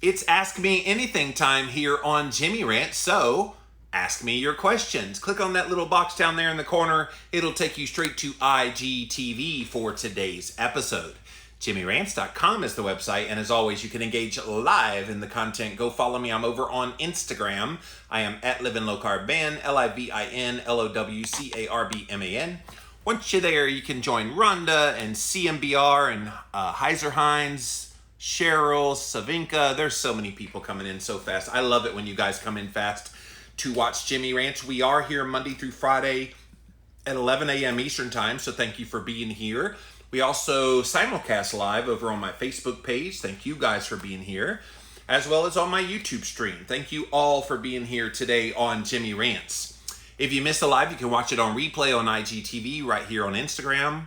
It's Ask Me Anything time here on Jimmy Rant, so ask me your questions. Click on that little box down there in the corner. It'll take you straight to IGTV for today's episode. JimmyRants.com is the website, and as always, you can engage live in the content. Go follow me. I'm over on Instagram. I am at LivinLowCarbMan, LivinLowCarbman. Once you're there, you can join Rhonda and CMBR and Heiser Hines, Cheryl, Savinka. There's so many people coming in so fast. I love it when you guys come in fast to watch Jimmy Rants. We are here Monday through Friday at 11 a.m. Eastern Time, so thank you for being here. We also simulcast live over on my Facebook page. Thank you guys for being here, as well as on my YouTube stream. Thank you all for being here today on Jimmy Rants. If you missed the live, you can watch it on replay on IGTV right here on Instagram.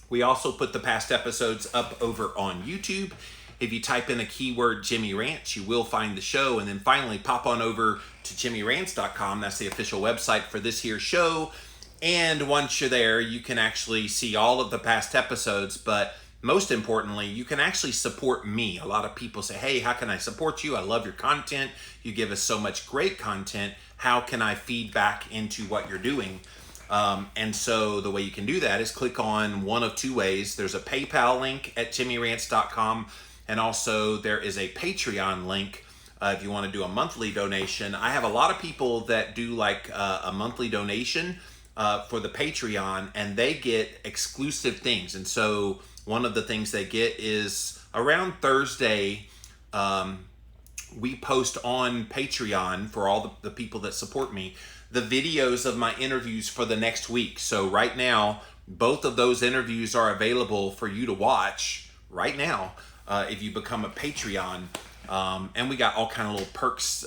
We also put the past episodes up over on YouTube. If you type in a keyword Jimmy Rants, you will find the show. And then finally, pop on over to JimmyRants.com. That's the official website for this here show. And once you're there, you can actually see all of the past episodes. But most importantly, you can actually support me. A lot of people say, hey, how can I support you? I love your content. You give us so much great content. How can I feed back into what you're doing? And so the way you can do that is click on one of two ways. There's a PayPal link at JimmyRants.com. And also there is a Patreon link if you want to do a monthly donation. I have a lot of people that do like a monthly donation for the Patreon, and they get exclusive things. And so one of the things they get is around Thursday, we post on Patreon for all the people that support me, the videos of my interviews for the next week. So right now, both of those interviews are available for you to watch right now if you become a Patreon. And we got all kind of little perks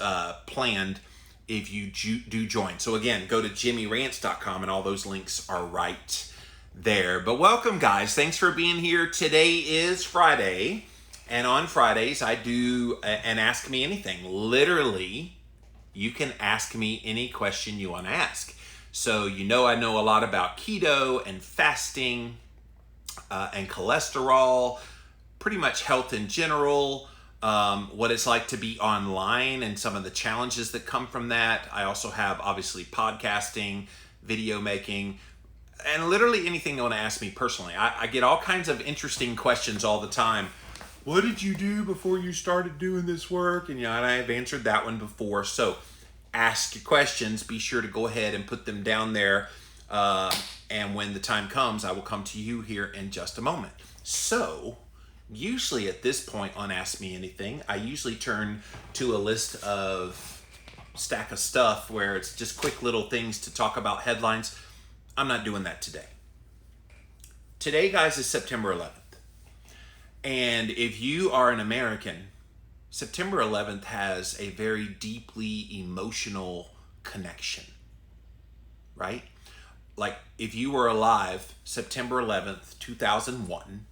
planned if you do join. So again, go to JimmyRants.com and all those links are right there. But welcome, guys. Thanks for being here. Today is Friday. And on Fridays, I do an Ask Me Anything. Literally, you can ask me any question you want to ask. So I know a lot about keto and fasting and cholesterol, pretty much health in general, what it's like to be online and some of the challenges that come from that. I also have, obviously, podcasting, video making, and literally anything you want to ask me personally. I get all kinds of interesting questions all the time. What did you do before you started doing this work? And and I have answered that one before. So ask your questions. Be sure to go ahead and put them down there. And when the time comes, I will come to you here in just a moment. So usually at this point on Ask Me Anything, I usually turn to a list of stack of stuff where it's just quick little things to talk about headlines. I'm not doing that today. Today, guys, is September 11th. And if you are an American, September 11th has a very deeply emotional connection, right? Like if you were alive September 11th, 2001,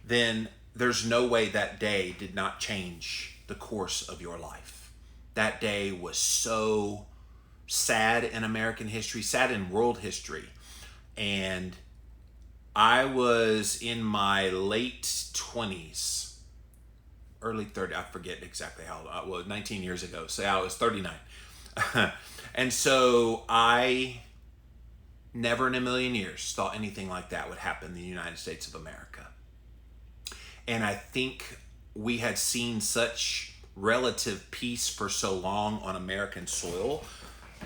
then there's no way that day did not change the course of your life. That day was so sad in American history, sad in world history. And I was in my late 20s, early 30s, I forget exactly how old I was, 19 years ago. So I was 39. And so I never in a million years thought anything like that would happen in the United States of America. And I think we had seen such relative peace for so long on American soil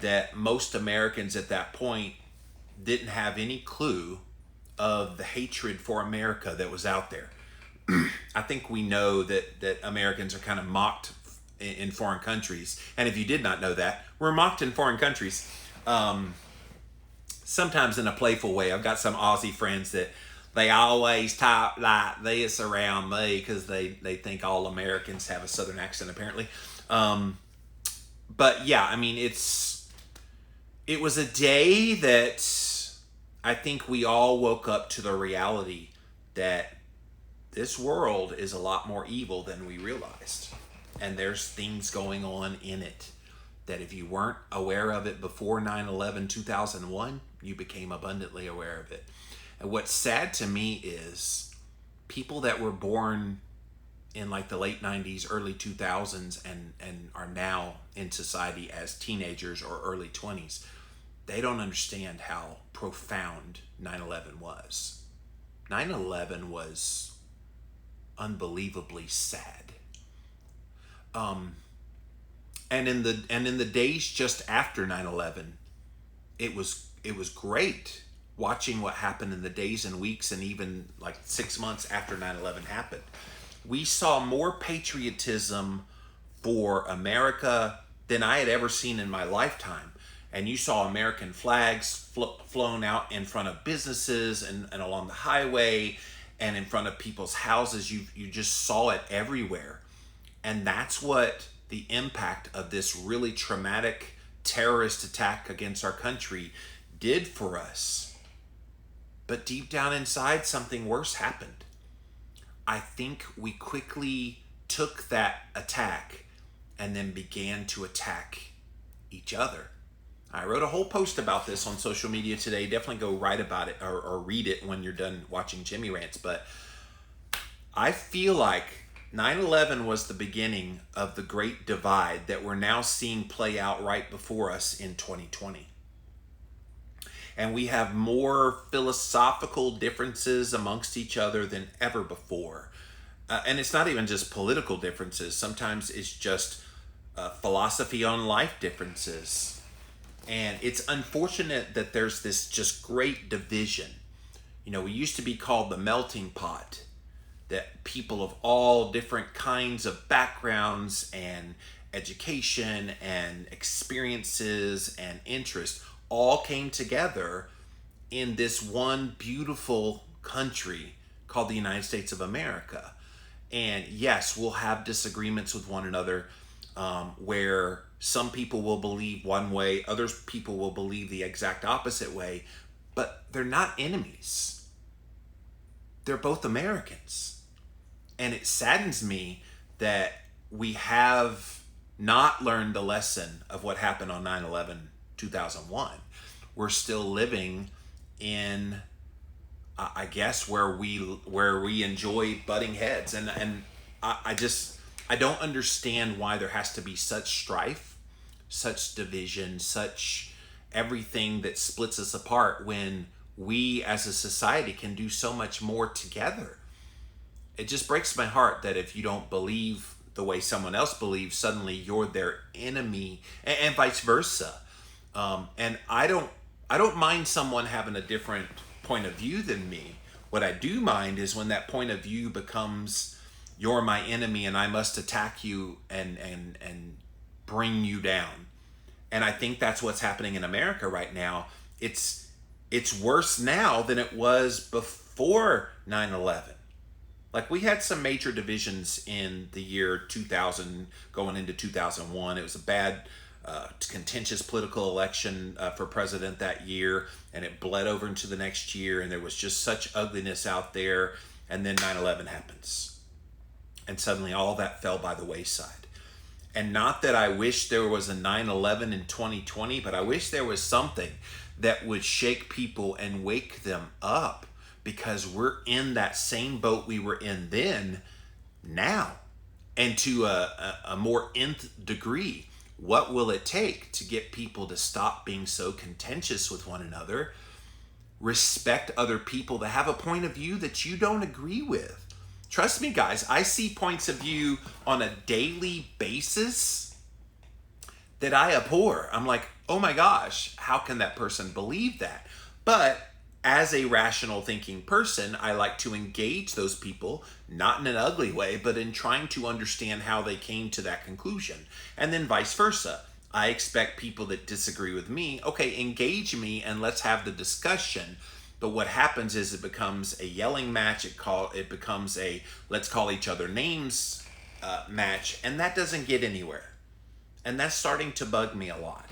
that most Americans at that point didn't have any clue of the hatred for America that was out there. I think we know that Americans are kind of mocked in foreign countries. And if you did not know that, we're mocked in foreign countries. Sometimes in a playful way. I've got some Aussie friends that they always talk like this around me because they think all Americans have a Southern accent, apparently. But yeah, I mean, it was a day that I think we all woke up to the reality that this world is a lot more evil than we realized. And there's things going on in it that if you weren't aware of it before 9/11, 2001, you became abundantly aware of it. And what's sad to me is people that were born in like the late 90s, early 2000s, and are now in society as teenagers or early 20s, they don't understand how profound 9/11 was. 9/11 was unbelievably sad. And in the days just after 9/11, it was great watching what happened in the days and weeks and even like 6 months after 9/11 happened. We saw more patriotism for America than I had ever seen in my lifetime. And you saw American flags flown out in front of businesses and along the highway and in front of people's houses. You just saw it everywhere. And that's what the impact of this really traumatic terrorist attack against our country did for us. But deep down inside, something worse happened. I think we quickly took that attack and then began to attack each other. I wrote a whole post about this on social media today. Definitely go write about it or read it when you're done watching Jimmy Rants. But I feel like 9/11 was the beginning of the great divide that we're now seeing play out right before us in 2020. And we have more philosophical differences amongst each other than ever before. And it's not even just political differences. Sometimes it's just philosophy on life differences. And it's unfortunate that there's this just great division. You know, we used to be called the melting pot, that people of all different kinds of backgrounds and education and experiences and interests all came together in this one beautiful country called the United States of America. And yes, we'll have disagreements with one another, where some people will believe one way, other people will believe the exact opposite way, but they're not enemies. They're both Americans. And it saddens me that we have not learned the lesson of what happened on 9/11, 2001. We're still living in, I guess, where we enjoy butting heads, and I don't understand why there has to be such strife, such division, such everything that splits us apart when we as a society can do so much more together. It just breaks my heart that if you don't believe the way someone else believes, suddenly you're their enemy, and vice versa. And I don't mind someone having a different point of view than me. What I do mind is when that point of view becomes, you're my enemy and I must attack you and bring you down. And I think that's what's happening in America right now. It's worse now than it was before 9/11. Like, we had some major divisions in the year 2000 going into 2001. It was a bad, contentious political election for president that year, and it bled over into the next year, and there was just such ugliness out there. And then 9/11 happens, and suddenly all that fell by the wayside. And not that I wish there was a 9/11 in 2020, but I wish there was something that would shake people and wake them up, because we're in that same boat we were in then now, and to a more nth degree. What will it take to get people to stop being so contentious with one another, respect other people that have a point of view that you don't agree with? Trust me, guys, I see points of view on a daily basis that I abhor. I'm like, oh my gosh, how can that person believe that? But as a rational thinking person, I like to engage those people, not in an ugly way, but in trying to understand how they came to that conclusion. And then vice versa. I expect people that disagree with me, okay, engage me and let's have the discussion. But what happens is it becomes a yelling match. It becomes a let's call each other names match, and that doesn't get anywhere. And that's starting to bug me a lot.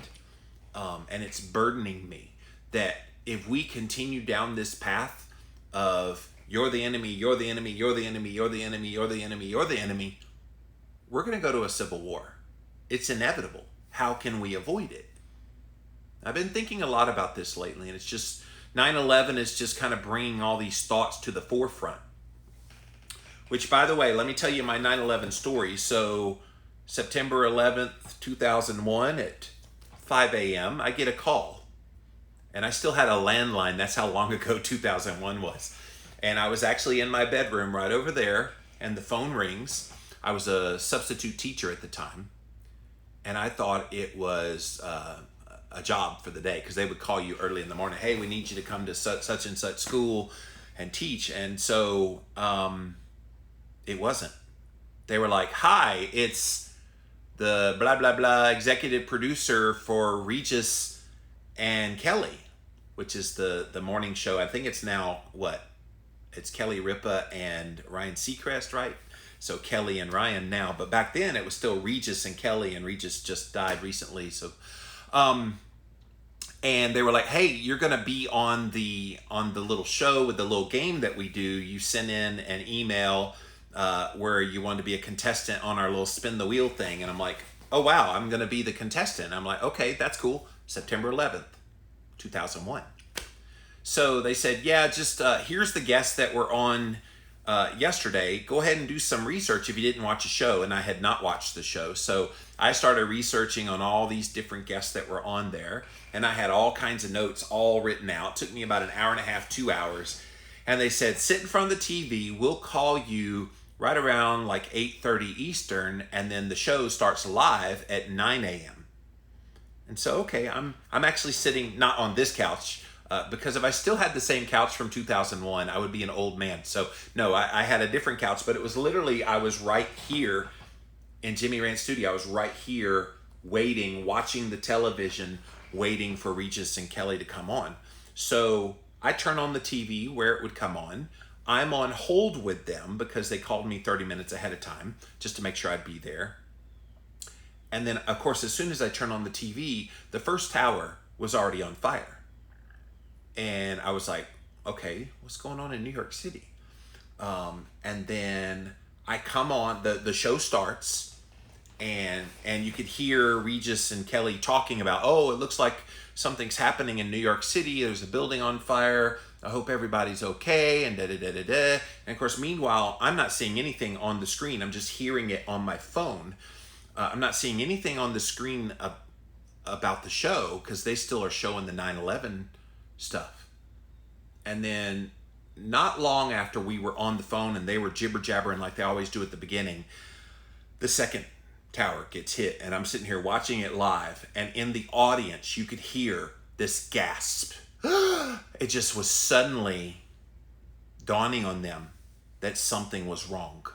And it's burdening me that if we continue down this path of you're the enemy, you're the enemy, you're the enemy, you're the enemy, you're the enemy, you're the enemy, we're going to go to a civil war. It's inevitable. How can we avoid it? I've been thinking a lot about this lately, and it's just 9/11 is just kind of bringing all these thoughts to the forefront. Which, by the way, let me tell you my 9/11 story. So, September 11th, 2001 at 5 a.m., I get a call. And I still had a landline. That's how long ago 2001 was. And I was actually in my bedroom right over there, and the phone rings. I was a substitute teacher at the time, and I thought it was a job for the day, because they would call you early in the morning. Hey, we need you to come to such and such school and teach. And so it wasn't. They were like, hi, it's the blah, blah, blah executive producer for Regis and Kelly, which is the morning show. I think it's now what? It's Kelly Ripa and Ryan Seacrest, right? So Kelly and Ryan now, but back then it was still Regis and Kelly, and Regis just died recently. So, and they were like, hey, you're gonna be on the little show with the little game that we do. You send in an email where you want to be a contestant on our little spin the wheel thing. And I'm like, oh wow, I'm gonna be the contestant. I'm like, okay, that's cool. September 11th, 2001. So they said, yeah, just here's the guests that were on yesterday. Go ahead and do some research if you didn't watch a show. And I had not watched the show. So I started researching on all these different guests that were on there. And I had all kinds of notes all written out. It took me about an hour and a half, 2 hours. And they said, sit in front of the TV. We'll call you right around like 8:30 Eastern. And then the show starts live at 9 a.m. And so, okay, I'm actually sitting not on this couch, because if I still had the same couch from 2001, I would be an old man. So no, I had a different couch, but it was literally, I was right here in Jimmy Rant's studio. I was right here waiting, watching the television, waiting for Regis and Kelly to come on. So I turn on the TV where it would come on. I'm on hold with them because they called me 30 minutes ahead of time just to make sure I'd be there. And then, of course, as soon as I turn on the TV, the first tower was already on fire. And I was like, okay, what's going on in New York City? And then I come on, the show starts, and you could hear Regis and Kelly talking about, oh, it looks like something's happening in New York City. There's a building on fire. I hope everybody's okay, and da-da-da-da-da. And of course, meanwhile, I'm not seeing anything on the screen. I'm just hearing it on my phone. I'm not seeing anything on the screen about the show, because they still are showing the 9/11 stuff. And then not long after we were on the phone and they were jibber jabbering like they always do at the beginning, the second tower gets hit, and I'm sitting here watching it live, and in the audience you could hear this gasp. It just was suddenly dawning on them that something was wrong.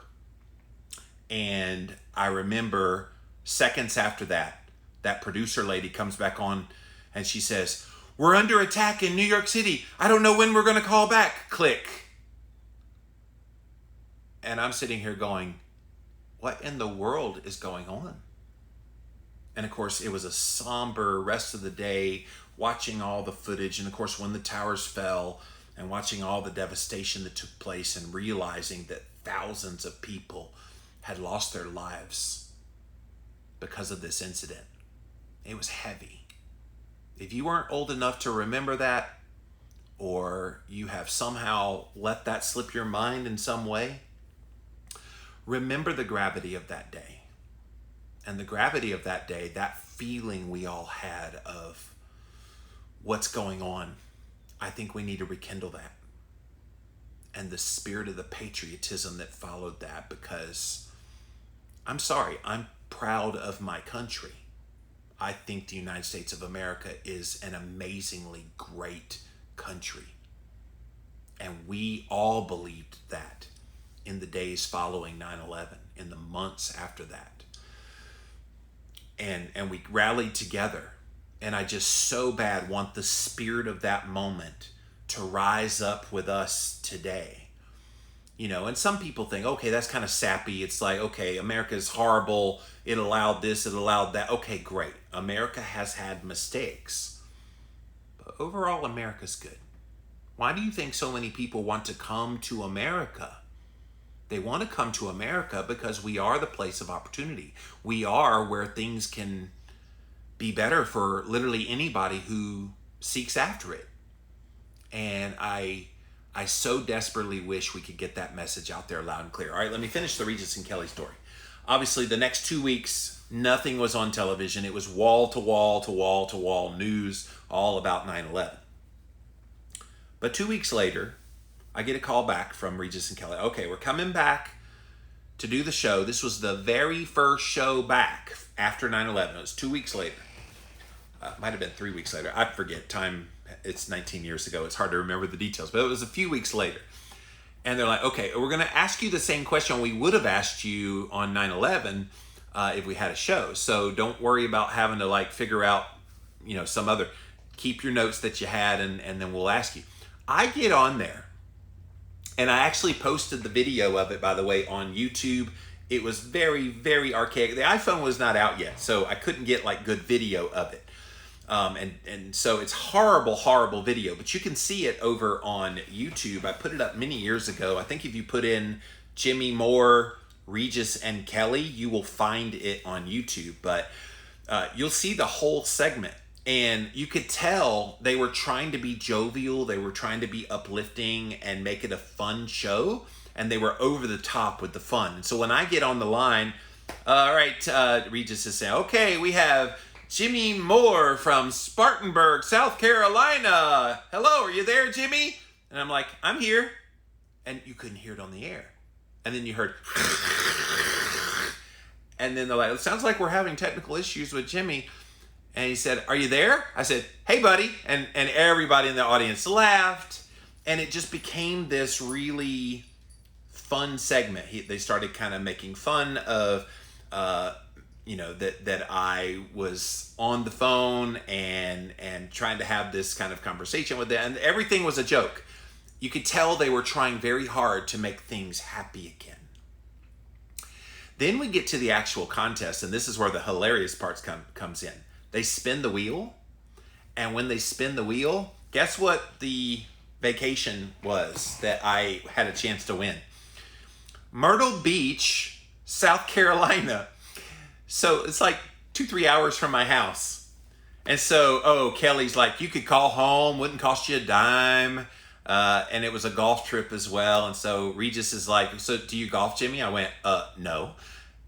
And I remember seconds after that, that producer lady comes back on and she says, we're under attack in New York City. I don't know when we're going to call back. Click. And I'm sitting here going, what in the world is going on? And of course, it was a somber rest of the day, watching all the footage. And of course, when the towers fell and watching all the devastation that took place and realizing that thousands of people had lost their lives because of this incident. It was heavy. If you weren't old enough to remember that, or you have somehow let that slip your mind in some way, remember the gravity of that day. And the gravity of that day, that feeling we all had of what's going on, I think we need to rekindle that. And the spirit of the patriotism that followed that, because I'm sorry, I'm proud of my country. I think the United States of America is an amazingly great country. And we all believed that in the days following 9/11, in the months after that. And we rallied together. And I just so bad want the spirit of that moment to rise up with us today. You know, and some people think, okay, that's kind of sappy. It's like, okay, America's horrible. It allowed this, it allowed that. Okay, great. America has had mistakes. But overall, America's good. Why do you think so many people want to come to America? They want to come to America because we are the place of opportunity. We are where things can be better for literally anybody who seeks after it. And I I so desperately wish we could get that message out there loud and clear. All right, let me finish the Regis and Kelly story. Obviously, the next 2 weeks, nothing was on television. It was wall to wall to wall to wall news all about 9/11. But 2 weeks later, I get a call back from Regis and Kelly. Okay, we're coming back to do the show. This was the very first show back after 9/11. It was 2 weeks later. Might have been 3 weeks later. I forget. Time, it's 19 years ago. It's hard to remember the details, but it was a few weeks later. And they're like, okay, we're going to ask you the same question we would have asked you on 9/11 if we had a show. So don't worry about having to like figure out, some other, keep your notes that you had and then we'll ask you. I get on there and I actually posted the video of it, by the way, on YouTube. It was very, very archaic. The iPhone was not out yet, so I couldn't get like good video of it. And so it's horrible, horrible video, but you can see it over on YouTube. I put it up many years ago. I think if you put in Jimmy Moore, Regis and Kelly, you will find it on YouTube, but you'll see the whole segment. And you could tell they were trying to be jovial. They were trying to be uplifting and make it a fun show. And they were over the top with the fun. And so when I get on the line, all right, Regis is saying, okay, we have Jimmy Moore from Spartanburg, South Carolina. Hello, are you there, Jimmy? And I'm like, I'm here. And you couldn't hear it on the air. And then you heard, and then they're like, it sounds like we're having technical issues with Jimmy. And he said, are you there? I said, hey, buddy. And everybody in the audience laughed. And it just became this really fun segment. They started kind of making fun of, that I was on the phone and trying to have this kind of conversation with them. And everything was a joke. You could tell they were trying very hard to make things happy again. Then we get to the actual contest, and this is where the hilarious parts comes in. They spin the wheel, and when they spin the wheel, guess what the vacation was that I had a chance to win? Myrtle Beach, South Carolina. So it's like 2-3 hours from my house. And so, Kelly's like, you could call home, wouldn't cost you a dime. And it was a golf trip as well. And so Regis is like, so do you golf, Jimmy? I went, no.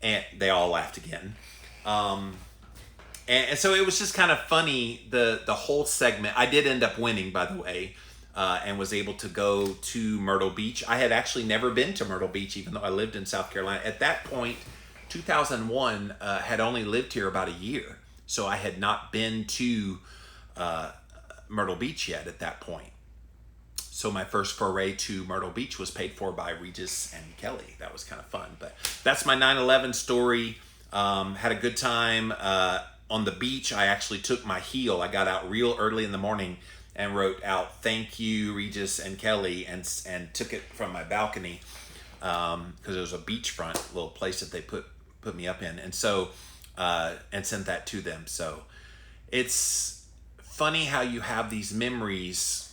And they all laughed again. And so it was just kind of funny, the whole segment. I did end up winning, by the way, and was able to go to Myrtle Beach. I had actually never been to Myrtle Beach, even though I lived in South Carolina. At that point, 2001, had only lived here about a year. So I had not been to Myrtle Beach yet at that point. So my first foray to Myrtle Beach was paid for by Regis and Kelly. That was kind of fun. But that's my 9/11 story. Had a good time. On the beach, I actually took my heel. I got out real early in the morning and wrote out, thank you, Regis and Kelly, and took it from my balcony because it was a beachfront little place that they put me up in. And so, and sent that to them. So it's funny how you have these memories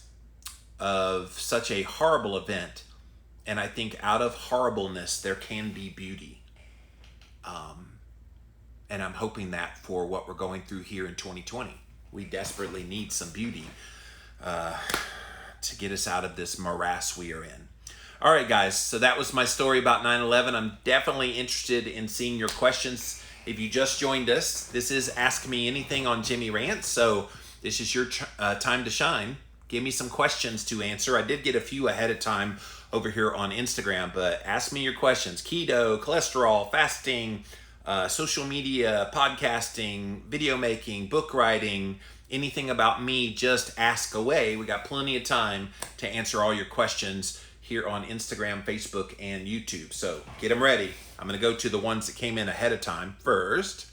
of such a horrible event. And I think out of horribleness, there can be beauty. And I'm hoping that for what we're going through here in 2020, we desperately need some beauty to get us out of this morass we are in. All right, guys, so that was my story about 9/11. I'm definitely interested in seeing your questions. If you just joined us, this is Ask Me Anything on Jimmy Rants, so this is your time to shine. Give me some questions to answer. I did get a few ahead of time over here on Instagram, but ask me your questions. Keto, cholesterol, fasting, social media, podcasting, video making, book writing, anything about me, just ask away. We got plenty of time to answer all your questions here on Instagram, Facebook, and YouTube. So get them ready. I'm going to go to the ones that came in ahead of time first.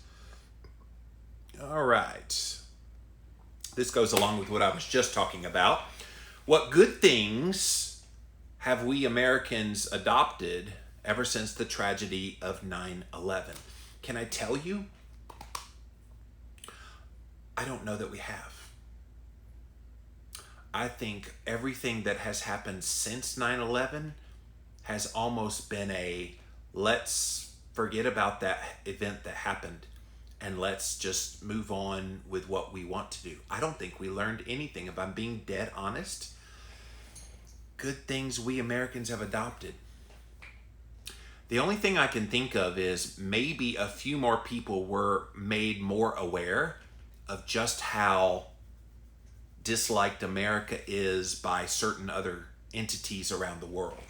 All right. This goes along with what I was just talking about. What good things have we Americans adopted ever since the tragedy of 9/11? Can I tell you? I don't know that we have. I think everything that has happened since 9/11 has almost been a let's forget about that event that happened and let's just move on with what we want to do. I don't think we learned anything, if I'm being dead honest. good things we Americans have adopted. The only thing I can think of is maybe a few more people were made more aware of just how disliked America is by certain other entities around the world.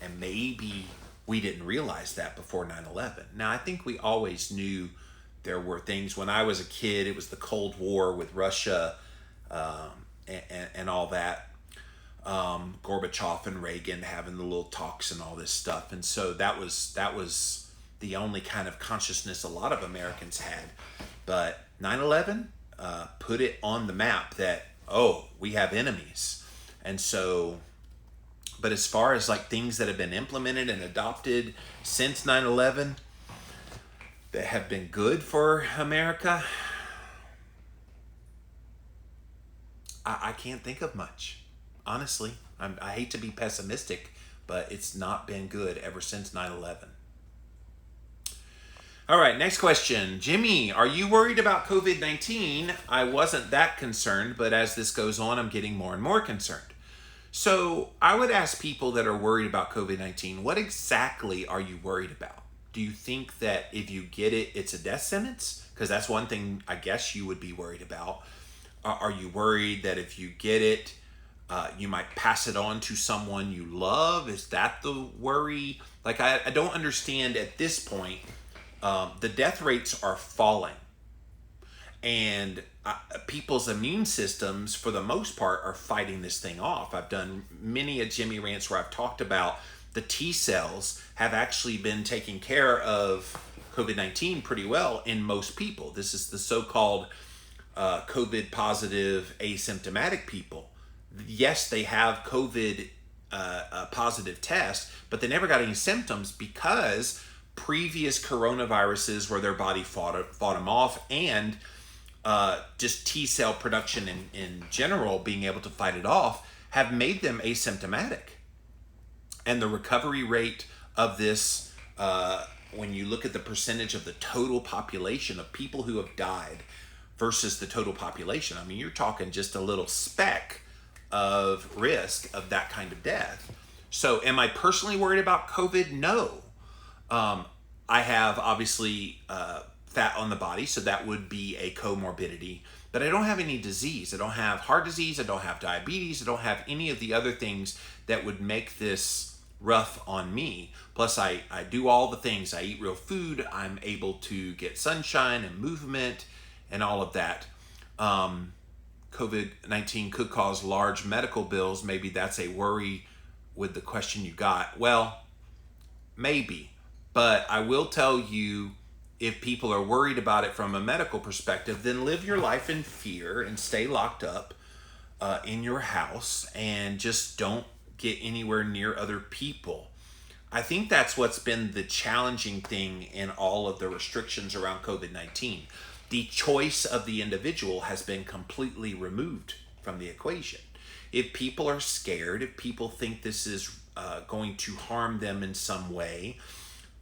And maybe we didn't realize that before 9/11. Now, I think we always knew there were things. When I was a kid, it was the Cold War with Russia and all that. Gorbachev and Reagan having the little talks and all this stuff. And so that was the only kind of consciousness a lot of Americans had. But 9/11 put it on the map that, oh, we have enemies. And so, but as far as like things that have been implemented and adopted since 9/11 that have been good for America, I can't think of much. Honestly, I hate to be pessimistic, but it's not been good ever since 9/11. All right, next question. Jimmy, are you worried about COVID-19? I wasn't that concerned, but as this goes on, I'm getting more and more concerned. So I would ask people that are worried about COVID-19, what exactly are you worried about? Do you think that if you get it, it's a death sentence? Because that's one thing I guess you would be worried about. Are you worried that if you get it, you might pass it on to someone you love? Is that the worry? Like, I don't understand at this point. The death rates are falling. And people's immune systems, for the most part, are fighting this thing off. I've done many a Jimmy rants where I've talked about the T cells have actually been taking care of COVID-19 pretty well in most people. This is the so-called COVID positive asymptomatic people. Yes, they have COVID positive test, but they never got any symptoms because previous coronaviruses where their body fought them off, and just T cell production in general being able to fight it off have made them asymptomatic. And the recovery rate of this, when you look at the percentage of the total population of people who have died versus the total population, I mean, you're talking just a little speck of risk of that kind of death. So am I personally worried about COVID? No. I have obviously fat on the body, so that would be a comorbidity, but I don't have any disease. I don't have heart disease. I don't have diabetes. I don't have any of the other things that would make this rough on me. Plus, I do all the things. I eat real food. I'm able to get sunshine and movement and all of that. COVID-19 could cause large medical bills. Maybe that's a worry with the question you got. Well, maybe. But I will tell you, if people are worried about it from a medical perspective, then live your life in fear and stay locked up in your house and just don't get anywhere near other people. I think that's what's been the challenging thing in all of the restrictions around COVID-19. The choice of the individual has been completely removed from the equation. If people are scared, if people think this is going to harm them in some way,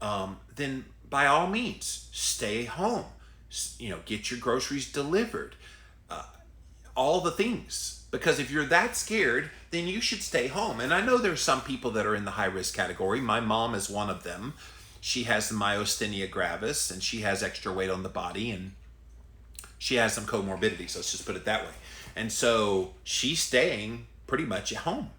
then by all means, stay home. Get your groceries delivered. All the things. Because if you're that scared, then you should stay home. And I know there's some people that are in the high-risk category. My mom is one of them. She has the myasthenia gravis, and she has extra weight on the body, and she has some comorbidities. Let's just put it that way. And so she's staying pretty much at home.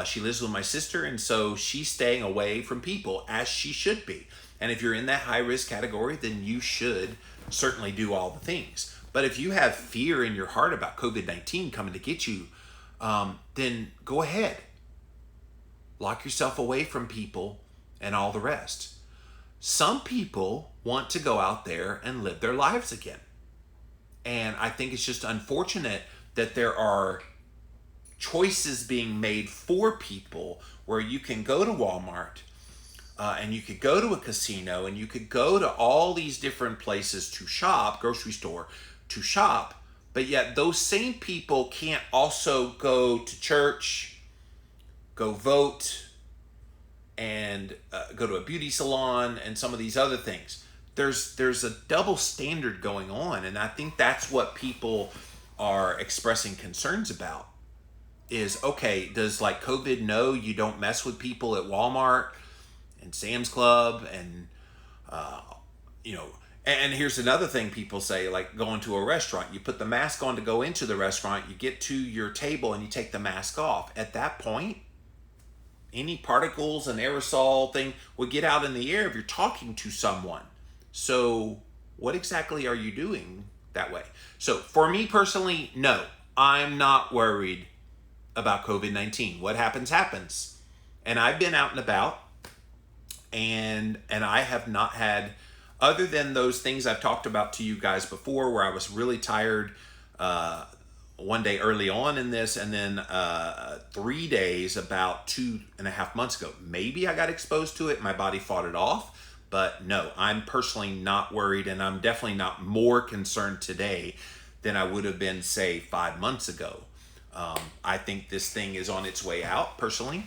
She lives with my sister, and so she's staying away from people, as she should be. And if you're in that high-risk category, then you should certainly do all the things. But if you have fear in your heart about COVID-19 coming to get you, then go ahead. Lock yourself away from people and all the rest. Some people want to go out there and live their lives again. And I think it's just unfortunate that there are choices being made for people where you can go to Walmart and you could go to a casino and you could go to all these different places to shop, grocery store, to shop, but yet those same people can't also go to church, go vote, and go to a beauty salon and some of these other things. There's a double standard going on, and I think that's what people are expressing concerns about. is, okay, does like COVID know you don't mess with people at Walmart and Sam's Club and, you know, and here's another thing people say, like going to a restaurant, you put the mask on to go into the restaurant, you get to your table and you take the mask off. At that point, any particles and aerosol thing would get out in the air if you're talking to someone. So what exactly are you doing that way? So for me personally, no, I'm not worried about COVID-19. What happens, happens. And I've been out and about, and I have not had, other than those things I've talked about to you guys before, where I was really tired one day early on in this, and then 3 days about 2.5 months ago. Maybe I got exposed to it, my body fought it off, but no, I'm personally not worried, and I'm definitely not more concerned today than I would have been, say, 5 months ago. I think this thing is on its way out, personally,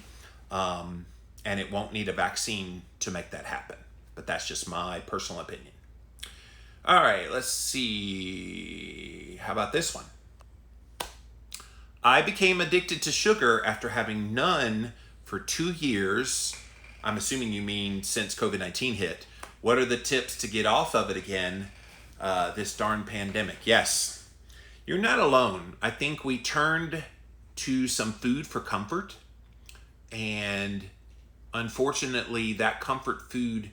and it won't need a vaccine to make that happen. But that's just my personal opinion. All right, let's see. How about this one? I became addicted to sugar after having none for 2 years. I'm assuming you mean since COVID-19 hit. What are the tips to get off of it again, this darn pandemic? Yes, you're not alone. I think we turned to some food for comfort. And unfortunately, that comfort food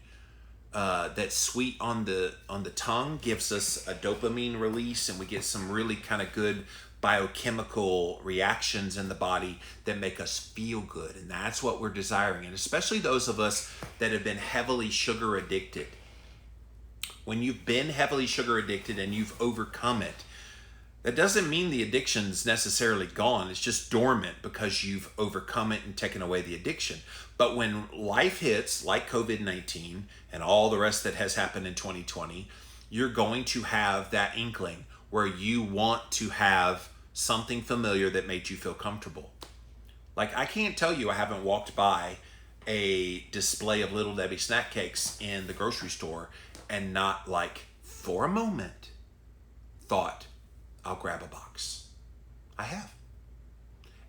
that's sweet on the tongue gives us a dopamine release, and we get some really kind of good biochemical reactions in the body that make us feel good. And that's what we're desiring. And especially those of us that have been heavily sugar addicted. When you've been heavily sugar addicted and you've overcome it, that doesn't mean the addiction's necessarily gone. It's just dormant because you've overcome it and taken away the addiction. But when life hits, like COVID-19 and all the rest that has happened in 2020, you're going to have that inkling where you want to have something familiar that made you feel comfortable. Like, I can't tell you I haven't walked by a display of Little Debbie snack cakes in the grocery store and not, like, for a moment thought, I'll grab a box. I have.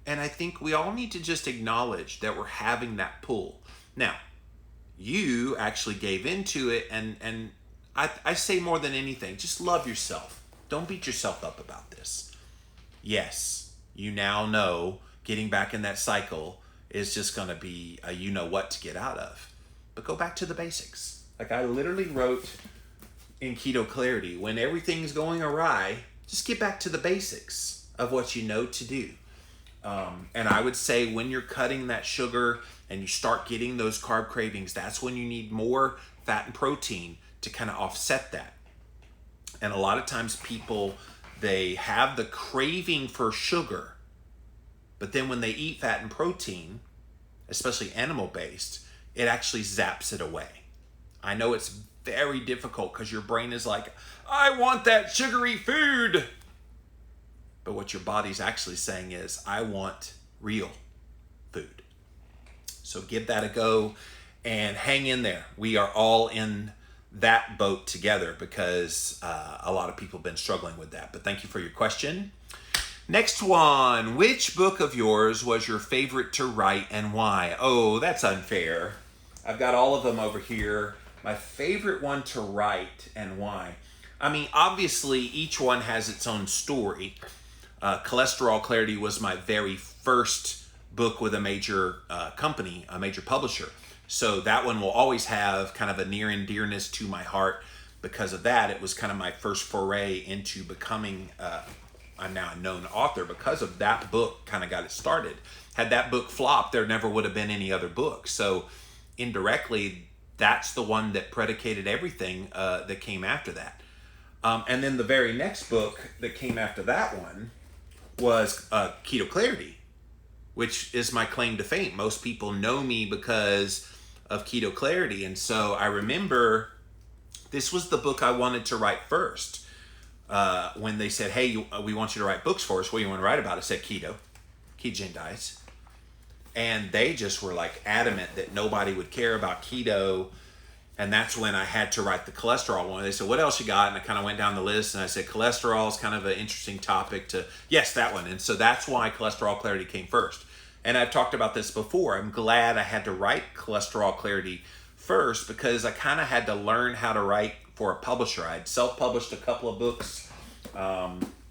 And I think we all need to just acknowledge that we're having that pull. Now, you actually gave into it, and I say more than anything, just love yourself. Don't beat yourself up about this. Yes, you now know getting back in that cycle is just going to be a you know what to get out of. But go back to the basics. Like I literally wrote in Keto Clarity, when everything's going awry, just get back to the basics of what you know to do. And I would say when you're cutting that sugar and you start getting those carb cravings, that's when you need more fat and protein to kind of offset that. And a lot of times people, they have the craving for sugar, but then when they eat fat and protein, especially animal-based, it actually zaps it away. I know it's very difficult because your brain is like, I want that sugary food. But what your body's actually saying is, I want real food. So give that a go and hang in there. We are all in that boat together because a lot of people have been struggling with that. But thank you for your question. Next one. Which book of yours was your favorite to write and why? Oh, that's unfair. I've got all of them over here. My favorite one to write and why. I mean, obviously, each one has its own story. Cholesterol Clarity was my very first book with a major company, a major publisher. So that one will always have kind of a near and dearness to my heart because of that. It was kind of my first foray into becoming, I'm now a known author because of that book kind of got it started. Had that book flopped, there never would have been any other book. So indirectly, that's the one that predicated everything that came after that. And then the very next book that came after that one was Keto Clarity, which is my claim to fame. Most people know me because of Keto Clarity. And so I remember this was the book I wanted to write first. When they said, hey, we want you to write books for us. What do you want to write about? I said keto, ketogenic diets. And they just were like adamant that nobody would care about keto. And that's when I had to write the cholesterol one. They said, what else you got? And I kind of went down the list and I said, cholesterol is kind of an interesting topic to, yes, that one. And so that's why Cholesterol Clarity came first. And I've talked about this before. I'm glad I had to write Cholesterol Clarity first because I kind of had to learn how to write for a publisher. I had self-published a couple of books.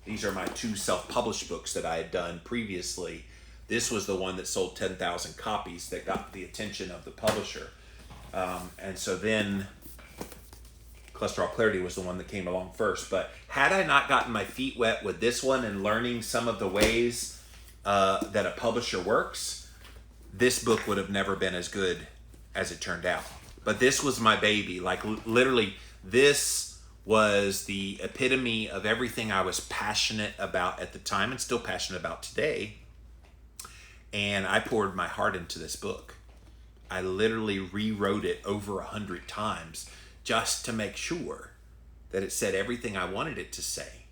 These are my 2 self-published books that I had done previously. This was the one that sold 10,000 copies that got the attention of the publisher. And so then Cholesterol Clarity was the one that came along first. But had I not gotten my feet wet with this one and learning some of the ways that a publisher works, this book would have never been as good as it turned out. But this was my baby. Like literally, this was the epitome of everything I was passionate about at the time and still passionate about today. And I poured my heart into this book. I literally rewrote it over 100 times just to make sure that it said everything I wanted it to say.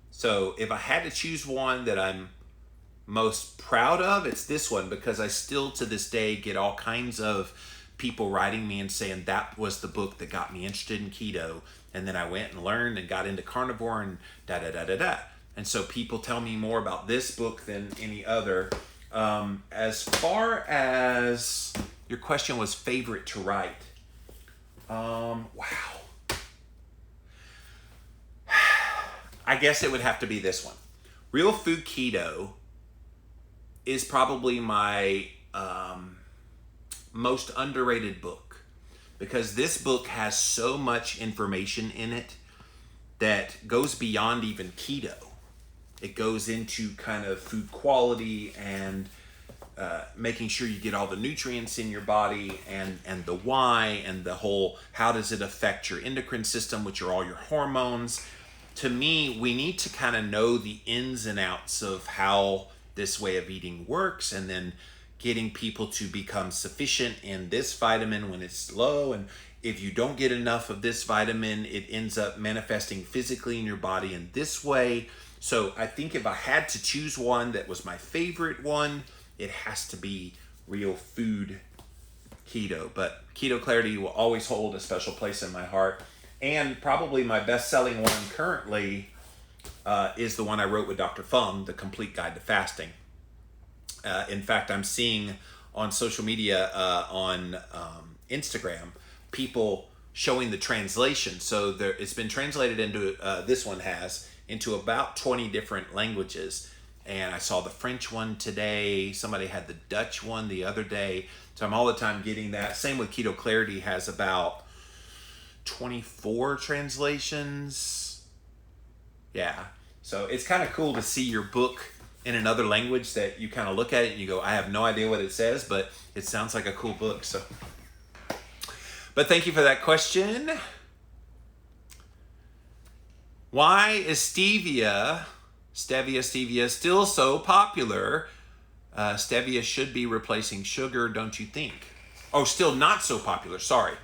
So if I had to choose one that I'm most proud of, it's this one, because I still to this day get all kinds of people writing me and saying that was the book that got me interested in keto. And then I went and learned and got into carnivore and da-da-da-da-da. And so people tell me more about this book than any other. As far as your question was favorite to write. Wow. I guess it would have to be this one. Real Food Keto is probably my most underrated book because this book has so much information in it that goes beyond even keto. It goes into kind of food quality and making sure you get all the nutrients in your body and the why and the whole how does it affect your endocrine system, which are all your hormones. To me, we need to kind of know the ins and outs of how this way of eating works and then getting people to become sufficient in this vitamin when it's low. And if you don't get enough of this vitamin, it ends up manifesting physically in your body in this way. So I think if I had to choose one that was my favorite one, it has to be Real Food Keto. But Keto Clarity will always hold a special place in my heart. And probably my best-selling one currently is the one I wrote with Dr. Fung, The Complete Guide to Fasting. In fact, I'm seeing on social media, on Instagram, people showing the translation. So it's been translated into, this one has, into about 20 different languages. And I saw the French one today. Somebody had the Dutch one the other day. So I'm all the time getting that. Same with Keto Clarity, has about 24 translations. Yeah. So it's kind of cool to see your book in another language that you kind of look at it and you go, I have no idea what it says, but it sounds like a cool book. So, but thank you for that question. Why is stevia still so popular? Stevia should be replacing sugar, don't you think? Oh, still not so popular, sorry.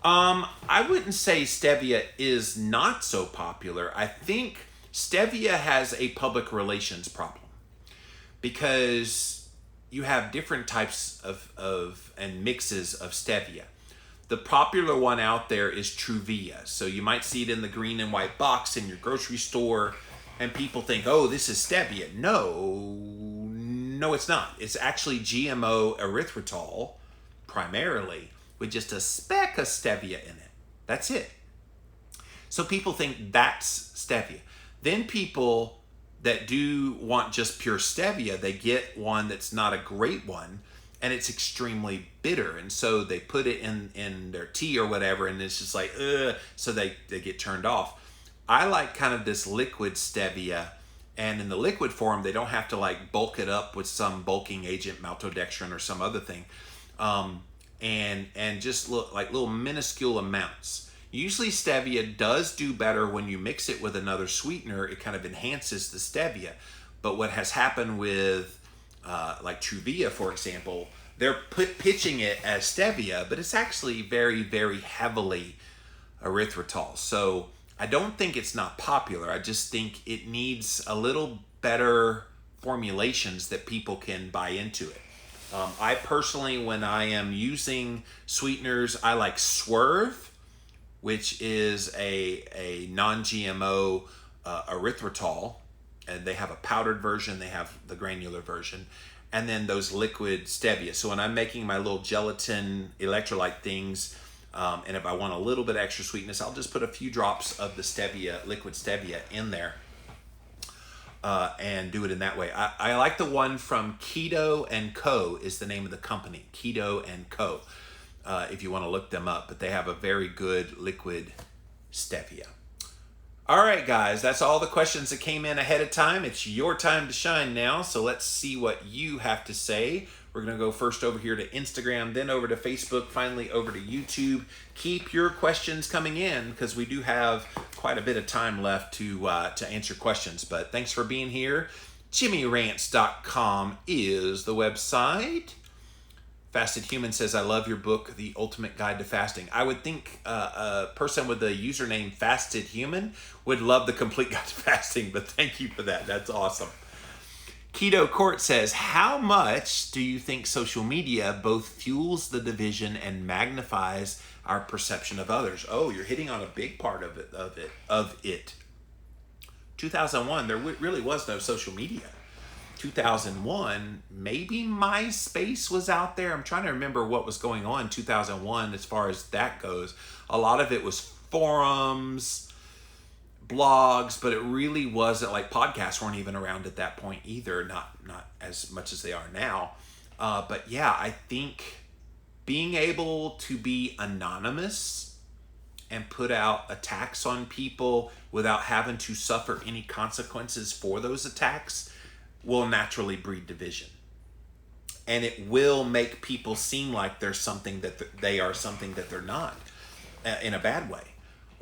I wouldn't say stevia is not so popular. I think stevia has a public relations problem because you have different types of and mixes of stevia. The popular one out there is Truvia. So you might see it in the green and white box in your grocery store and people think, oh, this is stevia. No, it's not. It's actually GMO erythritol primarily with just a speck of stevia in it. That's it. So people think that's stevia. Then people that do want just pure stevia, they get one that's not a great one and it's extremely bitter. And so they put it in their tea or whatever and it's just like, ugh, so they get turned off. I like kind of this liquid stevia, and in the liquid form, they don't have to like bulk it up with some bulking agent, maltodextrin or some other thing. And just look like little minuscule amounts. Usually stevia does do better when you mix it with another sweetener. It kind of enhances the stevia. But what has happened with like Truvia, for example, they're pitching it as stevia, but it's actually very, very heavily erythritol. So I don't think it's not popular. I just think it needs a little better formulations that people can buy into it. I personally, when I am using sweeteners, I like Swerve, which is a non-GMO erythritol, and they have a powdered version, they have the granular version, and then those liquid stevia. So when I'm making my little gelatin electrolyte things, and if I want a little bit extra sweetness, I'll just put a few drops of the stevia, liquid stevia in there, and do it in that way. I like the one from Keto and Co. is the name of the company, Keto and Co. If you want to look them up, but they have a very good liquid stevia. All right, guys, that's all the questions that came in ahead of time. It's your time to shine now, so let's see what you have to say. We're going to go first over here to Instagram, then over to Facebook, finally over to YouTube. Keep your questions coming in because we do have quite a bit of time left to answer questions. But thanks for being here. JimmyRants.com is the website. Fasted Human says, I love your book, The Ultimate Guide to Fasting. I would think a person with the username Fasted Human would love the complete guide to fasting, but thank you for that. That's awesome. Keto Court says, how much do you think social media both fuels the division and magnifies our perception of others? Oh, you're hitting on a big part of it. 2001, there really was no social media. 2001, maybe MySpace was out there. I'm trying to remember what was going on in 2001 as far as that goes. A lot of it was forums, blogs, but it really wasn't like podcasts weren't even around at that point either. Not as much as they are now. But yeah, I think being able to be anonymous and put out attacks on people without having to suffer any consequences for those attacks will naturally breed division. And it will make people seem like there's something that they are something that they're not, in a bad way.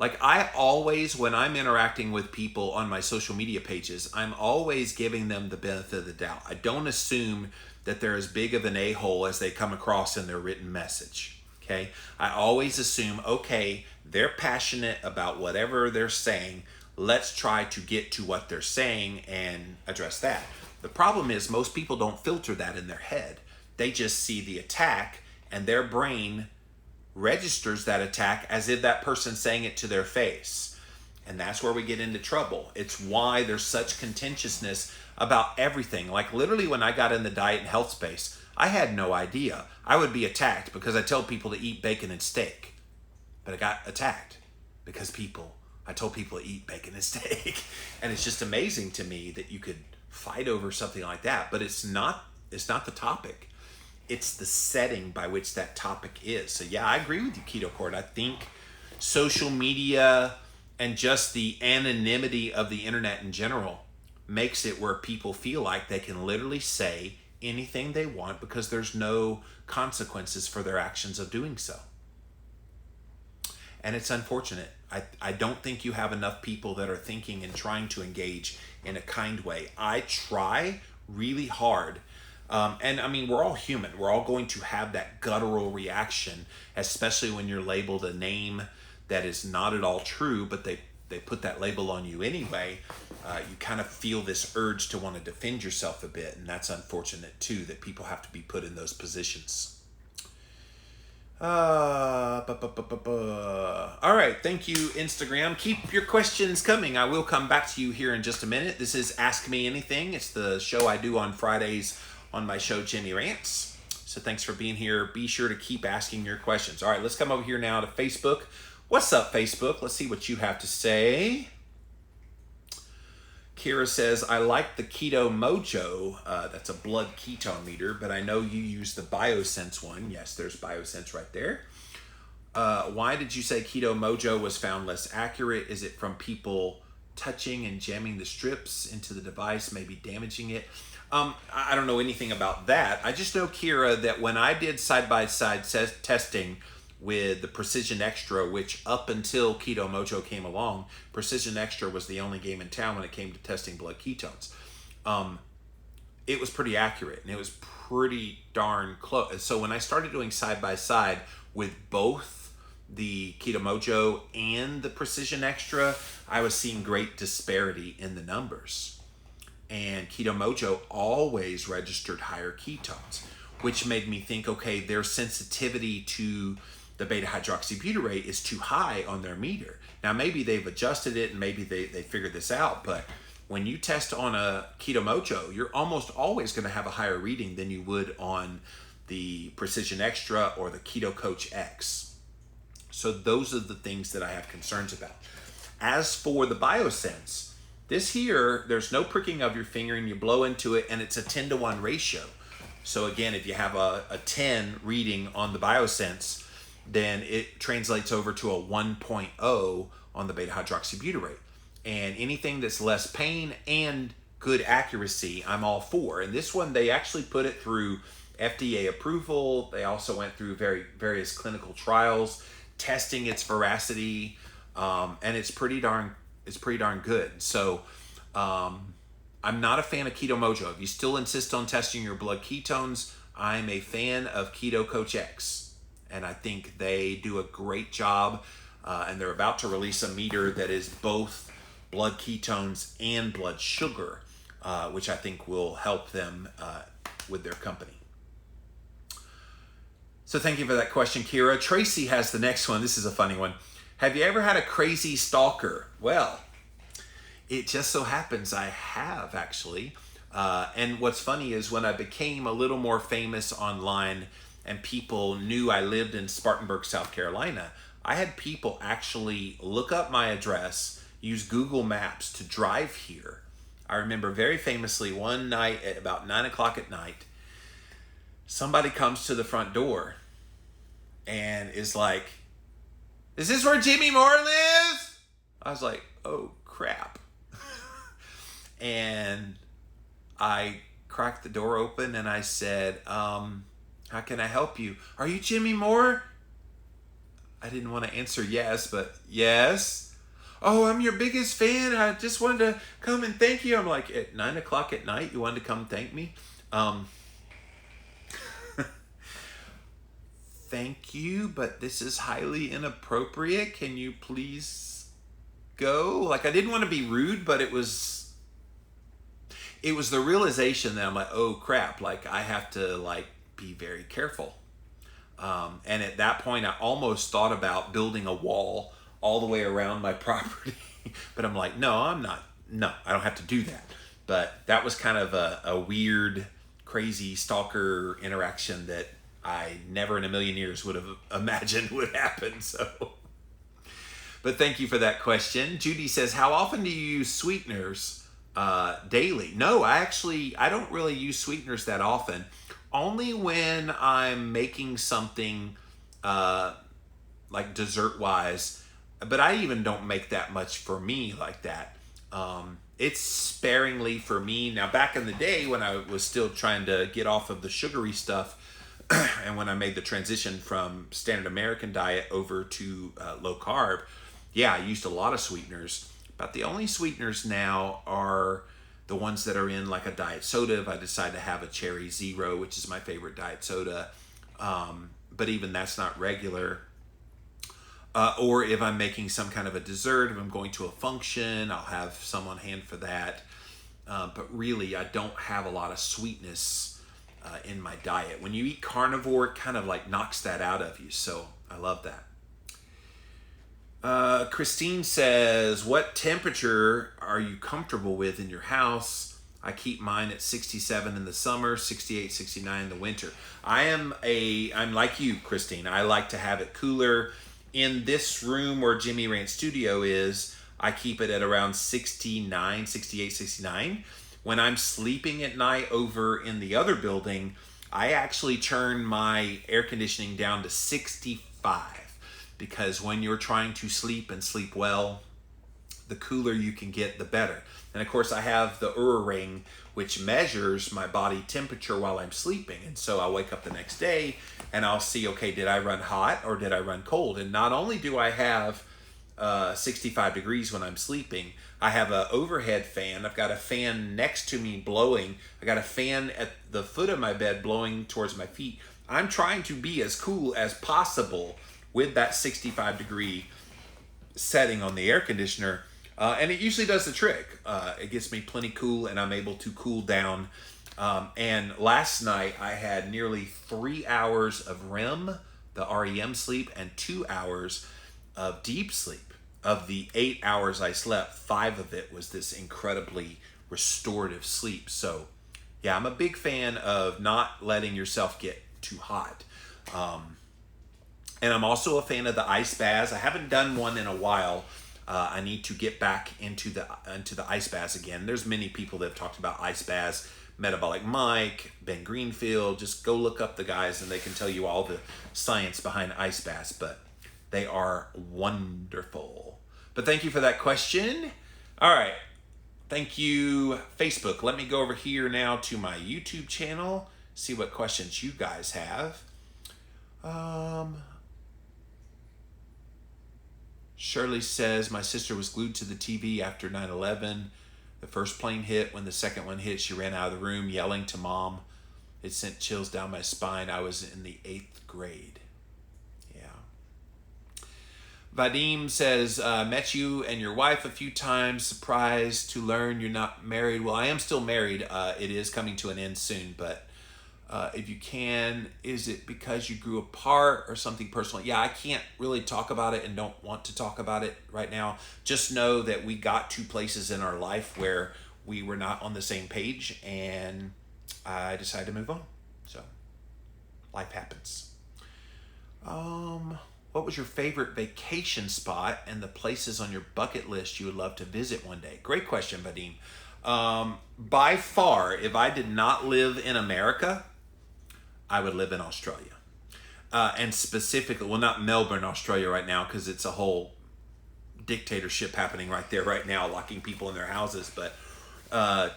Like I always, when I'm interacting with people on my social media pages, I'm always giving them the benefit of the doubt. I don't assume that they're as big of an a-hole as they come across in their written message. Okay? I always assume, okay, they're passionate about whatever they're saying. Let's try to get to what they're saying and address that. The problem is most people don't filter that in their head. They just see the attack and their brain registers that attack as if that person's saying it to their face. And that's where we get into trouble. It's why there's such contentiousness about everything. Like literally when I got in the diet and health space, I had no idea I would be attacked because I tell people to eat bacon and steak. But I got attacked because I told people to eat bacon and steak. And it's just amazing to me that you could fight over something like that, but it's not the topic. It's the setting by which that topic is. So yeah, I agree with you, Keto Court. I think social media and just the anonymity of the internet in general makes it where people feel like they can literally say anything they want because there's no consequences for their actions of doing so. And it's unfortunate. I don't think you have enough people that are thinking and trying to engage in a kind way. I try really hard. And I mean, we're all human. We're all going to have that guttural reaction, especially when you're labeled a name that is not at all true, but they put that label on you anyway. You kind of feel this urge to want to defend yourself a bit. And that's unfortunate too, that people have to be put in those positions. All right, thank you, Instagram. Keep your questions coming. I will come back to you here in just a minute. This is Ask Me Anything. It's the show I do on Fridays on my show, Jimmy Rants. So thanks for being here. Be sure to keep asking your questions. All right, let's come over here now to Facebook. What's up, Facebook? Let's see what you have to say. Kira says, I like the Keto Mojo. That's a blood ketone meter, but I know you use the BioSense one. Yes, there's BioSense right there. Why did you say Keto Mojo was found less accurate? Is it from people touching and jamming the strips into the device, maybe damaging it? I don't know anything about that. I just know, Kira, that when I did side-by-side testing with the Precision Extra, which up until Keto Mojo came along, Precision Extra was the only game in town when it came to testing blood ketones. It was pretty accurate, and it was pretty darn close. So when I started doing side-by-side with both the Keto Mojo and the Precision Extra, I was seeing great disparity in the numbers. And Keto Mojo always registered higher ketones. which made me think, okay, their sensitivity to the beta hydroxybutyrate is too high on their meter. Now, maybe they've adjusted it and maybe they figured this out, but when you test on a Keto Mojo, you're almost always going to have a higher reading than you would on the Precision Extra or the Keto Coach X. So those are the things that I have concerns about. As for the BioSense, this here, there's no pricking of your finger and you blow into it and it's a 10-to-1 ratio. So again, if you have a 10 reading on the BioSense, then it translates over to a 1.0 on the beta hydroxybutyrate. And anything that's less pain and good accuracy, I'm all for. And this one, they actually put it through FDA approval. They also went through various clinical trials, testing its veracity, and it's pretty darn good. So I'm not a fan of Keto Mojo. If you still insist on testing your blood ketones, I'm a fan of Keto Coach X, and I think they do a great job. And they're about to release a meter that is both blood ketones and blood sugar, which I think will help them with their company. So thank you for that question, Kira. Tracy has the next one. This is a funny one. Have you ever had a crazy stalker? Well, it just so happens I have, actually. And what's funny is when I became a little more famous online and people knew I lived in Spartanburg, South Carolina, I had people actually look up my address, use Google Maps to drive here. I remember very famously one night at about 9 o'clock at night, somebody comes to the front door and is like, "Is this where Jimmy Moore lives?" I was like, "Oh crap." And I cracked the door open and I said, "How can I help you? Are you Jimmy Moore?" I didn't want to answer yes, but yes. "Oh, I'm your biggest fan. I just wanted to come and thank you." I'm like, at 9 o'clock at night, you wanted to come thank me? Thank you, but this is highly inappropriate. Can you please go? Like, I didn't want to be rude, but it was the realization that I'm like, oh crap, like I have to like be very careful. And at that point, I almost thought about building a wall all the way around my property. But I'm like, no, I don't have to do that. But that was kind of a weird, crazy stalker interaction that I never in a million years would have imagined would happen. So, but thank you for that question. Judy says, how often do you use sweeteners daily? No, I don't really use sweeteners that often. Only when I'm making something like dessert-wise, but I even don't make that much for me like that. It's sparingly for me. Now, back in the day when I was still trying to get off of the sugary stuff, and when I made the transition from standard American diet over to low carb, yeah, I used a lot of sweeteners. But the only sweeteners now are the ones that are in like a diet soda. If I decide to have a Cherry Zero, which is my favorite diet soda, but even that's not regular. Or if I'm making some kind of a dessert, if I'm going to a function, I'll have some on hand for that. But really, I don't have a lot of sweetness in my diet. When you eat carnivore, it kind of like knocks that out of you. So I love that. Christine says, what temperature are you comfortable with in your house? I keep mine at 67 in the summer, 68, 69 in the winter. I'm like you, Christine. I like to have it cooler. In this room where Jimmy Rant Studio is, I keep it at around 69, 68, 69. When I'm sleeping at night over in the other building, I actually turn my air conditioning down to 65 because when you're trying to sleep and sleep well, the cooler you can get, the better. And of course, I have the Oura Ring, which measures my body temperature while I'm sleeping. And so I'll wake up the next day and I'll see, okay, did I run hot or did I run cold? And not only do I have 65 degrees when I'm sleeping, I have an overhead fan. I've got a fan next to me blowing. I got a fan at the foot of my bed blowing towards my feet. I'm trying to be as cool as possible with that 65 degree setting on the air conditioner. And it usually does the trick. It gets me plenty cool and I'm able to cool down And last night I had nearly 3 hours of REM, the REM sleep, and 2 hours of deep sleep. Of the 8 hours I slept, 5 of it was this incredibly restorative sleep. So, yeah, I'm a big fan of not letting yourself get too hot. And I'm also a fan of the ice baths. I haven't done one in a while. I need to get back into the ice baths again. There's many people that have talked about ice baths. Metabolic Mike, Ben Greenfield. Just go look up the guys, and they can tell you all the science behind ice baths. But they are wonderful. But thank you for that question. All right. Thank you, Facebook. Let me go over here now to my YouTube channel, see what questions you guys have. Shirley says, my sister was glued to the TV after 9/11. The first plane hit. When the second one hit, she ran out of the room yelling to mom. It sent chills down my spine. I was in the 8th grade. Yeah. Vadim says, met you and your wife a few times. Surprised to learn you're not married. Well, I am still married. It is coming to an end soon, but if you can, is it because you grew apart or something personal? Yeah, I can't really talk about it and don't want to talk about it right now. Just know that we got to places in our life where we were not on the same page, and I decided to move on. So life happens. What was your favorite vacation spot and the places on your bucket list you would love to visit one day? Great question, Vadim. By far, if I did not live in America, I would live in Australia. And specifically, well, not Melbourne, Australia right now, because it's a whole dictatorship happening right there right now, locking people in their houses. But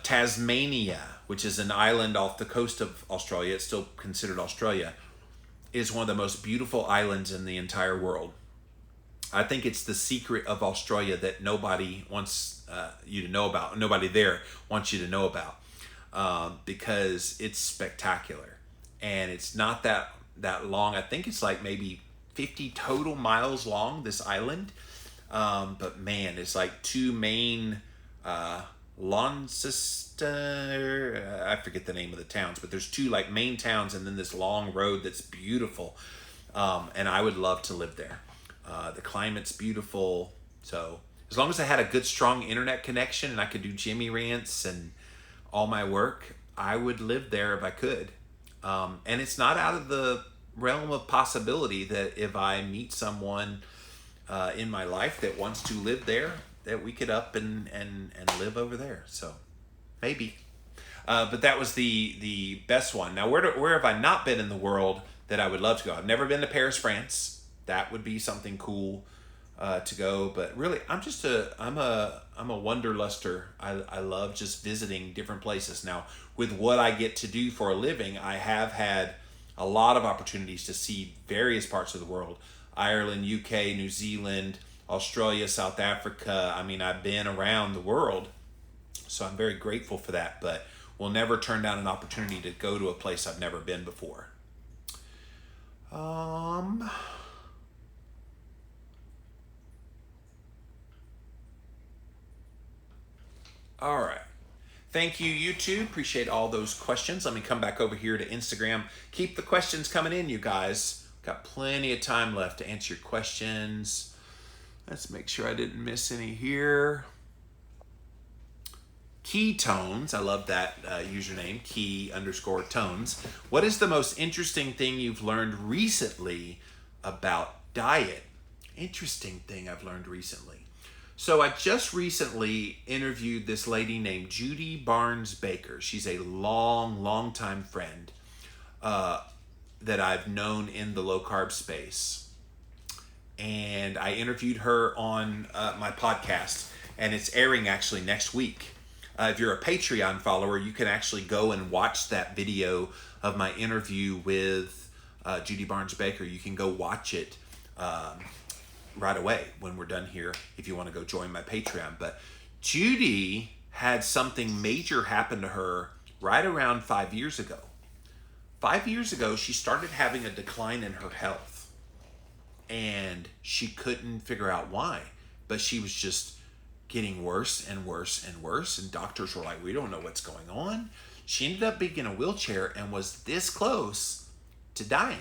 Tasmania, which is an island off the coast of Australia, it's still considered Australia, is one of the most beautiful islands in the entire world. I think it's the secret of Australia that nobody wants you to know about. Nobody there wants you to know about, because it's spectacular. And it's not that long. I think it's like maybe 50 total miles long, this island. But man, it's like two main Launceston, I forget the name of the towns, but there's two like main towns and then this long road that's beautiful. And I would love to live there. The climate's beautiful. So as long as I had a good, strong internet connection and I could do Jimmy rants and all my work, I would live there if I could. And it's not out of the realm of possibility that if I meet someone in my life that wants to live there, that we could up and live over there. So maybe. But that was the best one. Now, where have I not been in the world that I would love to go? I've never been to Paris, France. That would be something cool to go. But really, I'm a wanderluster. I love just visiting different places. Now, with what I get to do for a living, I have had a lot of opportunities to see various parts of the world. Ireland, UK, New Zealand, Australia, South Africa. I mean, I've been around the world, so I'm very grateful for that, but will never turn down an opportunity to go to a place I've never been before. All right. Thank you, YouTube. Appreciate all those questions. Let me come back over here to Instagram. Keep the questions coming in, you guys. Got plenty of time left to answer your questions. Let's make sure I didn't miss any here. Keytones, I love that username, key_tones. What is the most interesting thing you've learned recently about diet? Interesting thing I've learned recently. So I just recently interviewed this lady named Judy Barnes Baker. She's a long time friend that I've known in the low carb space. And I interviewed her on my podcast, and it's airing actually next week. If you're a Patreon follower, you can actually go and watch that video of my interview with Judy Barnes Baker. You can go watch it right away when we're done here if you want to go join my Patreon. But Judy had something major happen to her right around 5 years ago. 5 years ago, she started having a decline in her health. And she couldn't figure out why. But she was just getting worse and worse and worse. And doctors were like, we don't know what's going on. She ended up being in a wheelchair and was this close to dying.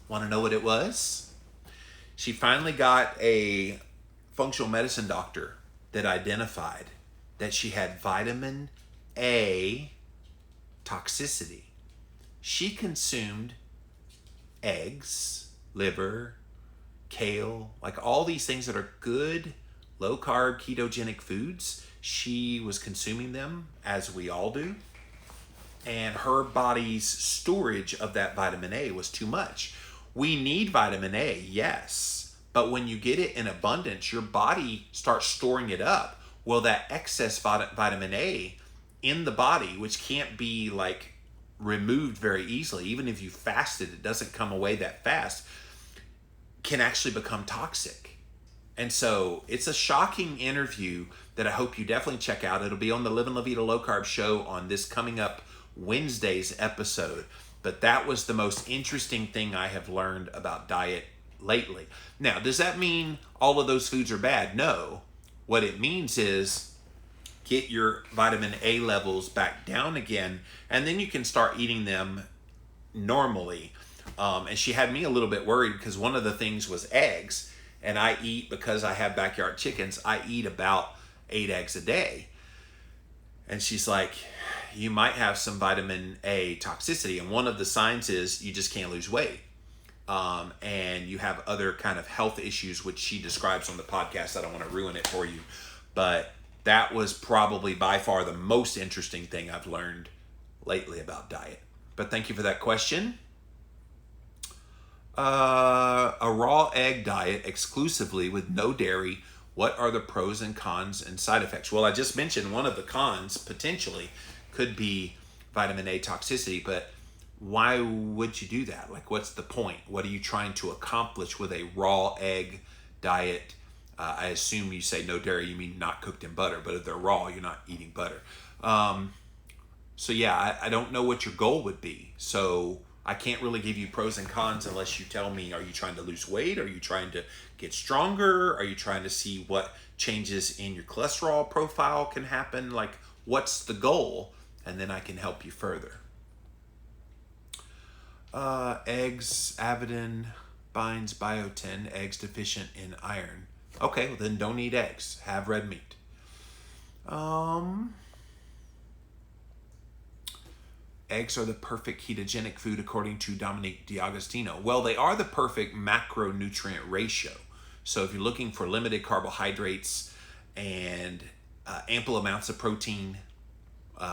Want to know what it was? She finally got a functional medicine doctor that identified that she had vitamin A toxicity. She consumed eggs, liver, kale, like all these things that are good, low carb, ketogenic foods. She was consuming them, as we all do. And her body's storage of that vitamin A was too much. We need vitamin A, yes. But when you get it in abundance, your body starts storing it up. Well, that excess vitamin A in the body, which can't be like removed very easily, even if you fasted, it doesn't come away that fast, can actually become toxic. And so it's a shocking interview that I hope you definitely check out. It'll be on the Live and La Vida Low Carb show on this coming up Wednesday's episode. But that was the most interesting thing I have learned about diet lately. Now, does that mean all of those foods are bad? No. What it means is get your vitamin A levels back down again, and then you can start eating them normally. And she had me a little bit worried because one of the things was eggs, and I eat, because I have backyard chickens, I eat about 8 eggs a day. And she's like, you might have some vitamin A toxicity, and one of the signs is you just can't lose weight. And you have other kind of health issues, which she describes on the podcast. I don't want to ruin it for you, but that was probably by far the most interesting thing I've learned lately about diet. But thank you for that question. A raw egg diet exclusively with no dairy. What are the pros and cons and side effects? Well, I just mentioned one of the cons potentially could be vitamin A toxicity, but why would you do that? Like, what's the point? What are you trying to accomplish with a raw egg diet? I assume you say no dairy, you mean not cooked in butter, but if they're raw, you're not eating butter. So yeah, I don't know what your goal would be. So I can't really give you pros and cons unless you tell me, are you trying to lose weight? Are you trying to get stronger? Are you trying to see what changes in your cholesterol profile can happen? Like, what's the goal? And then I can help you further. Eggs, Avidin binds biotin, eggs deficient in iron. Okay, well then don't eat eggs. Have red meat. Eggs are the perfect ketogenic food according to Dominique D'Agostino. Well, they are the perfect macronutrient ratio. So if you're looking for limited carbohydrates and ample amounts of protein,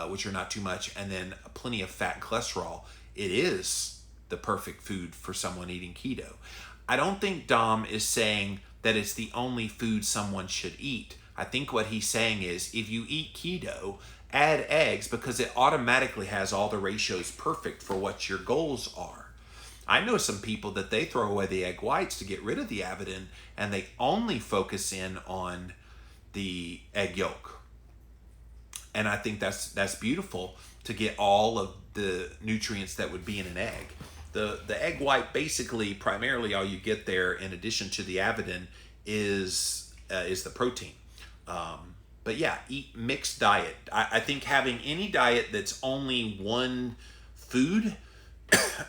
which are not too much, and then plenty of fat and cholesterol, it is the perfect food for someone eating keto. I don't think Dom is saying that it's the only food someone should eat. I think what he's saying is if you eat keto, add eggs because it automatically has all the ratios perfect for what your goals are. I know some people that they throw away the egg whites to get rid of the avidin, and they only focus in on the egg yolk. And I think that's beautiful to get all of the nutrients that would be in an egg. The egg white, basically, primarily all you get there in addition to the avidin is the protein. But yeah, eat mixed diet. I think having any diet that's only one food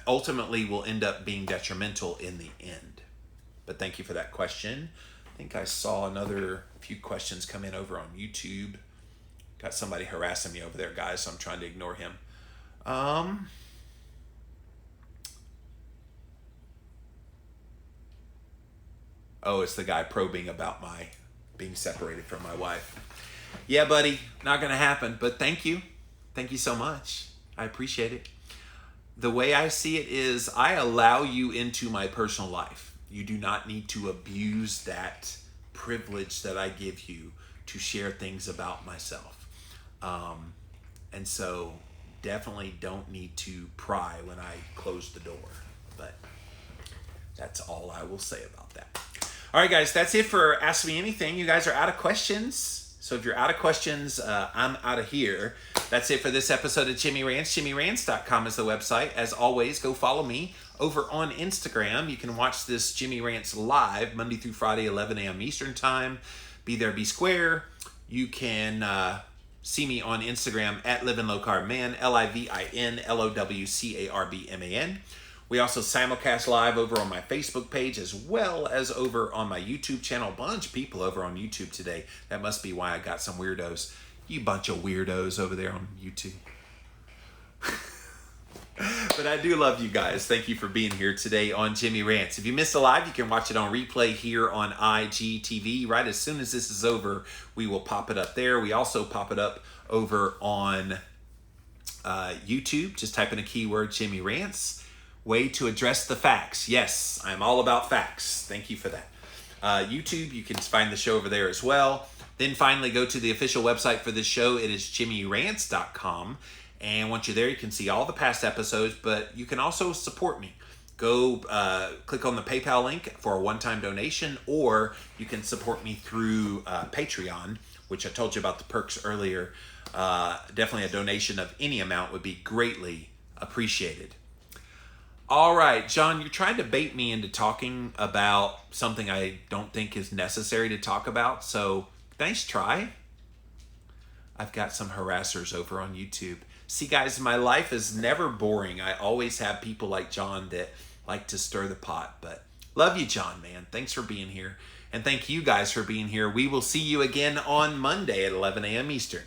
ultimately will end up being detrimental in the end. But thank you for that question. I think I saw another few questions come in over on YouTube. Got somebody harassing me over there, guys, so I'm trying to ignore him. Oh, it's the guy probing about my being separated from my wife. Yeah, buddy, not going to happen, but thank you. Thank you so much. I appreciate it. The way I see it is I allow you into my personal life. You do not need to abuse that privilege that I give you to share things about myself. And so definitely don't need to pry when I close the door. But that's all I will say about that. All right, guys, that's it for Ask Me Anything. You guys are out of questions. So if you're out of questions, I'm out of here. That's it for this episode of Jimmy Rants. JimmyRants.com is the website. As always, go follow me over on Instagram. You can watch this Jimmy Rants live Monday through Friday, 11 a.m. Eastern Time. Be there, be square. You can see me on Instagram at livinlowcarbman, LIVINLOWCARBMAN. We also simulcast live over on my Facebook page as well as over on my YouTube channel. A bunch of people over on YouTube today. That must be why I got some weirdos. You bunch of weirdos over there on YouTube. But I do love you guys. Thank you for being here today on Jimmy Rants. If you missed a live, you can watch it on replay here on IGTV. Right as soon as this is over, we will pop it up there. We also pop it up over on YouTube. Just type in a keyword, Jimmy Rants. Way to address the facts. Yes, I'm all about facts. Thank you for that. YouTube, you can find the show over there as well. Then finally, go to the official website for this show. It is jimmyrants.com. And once you're there, you can see all the past episodes, but you can also support me. Go click on the PayPal link for a one-time donation, or you can support me through Patreon, which I told you about the perks earlier. Definitely a donation of any amount would be greatly appreciated. All right, John, you're trying to bait me into talking about something I don't think is necessary to talk about, so nice try. I've got some harassers over on YouTube. See, guys, my life is never boring. I always have people like John that like to stir the pot. But love you, John, man. Thanks for being here. And thank you guys for being here. We will see you again on Monday at 11 a.m. Eastern.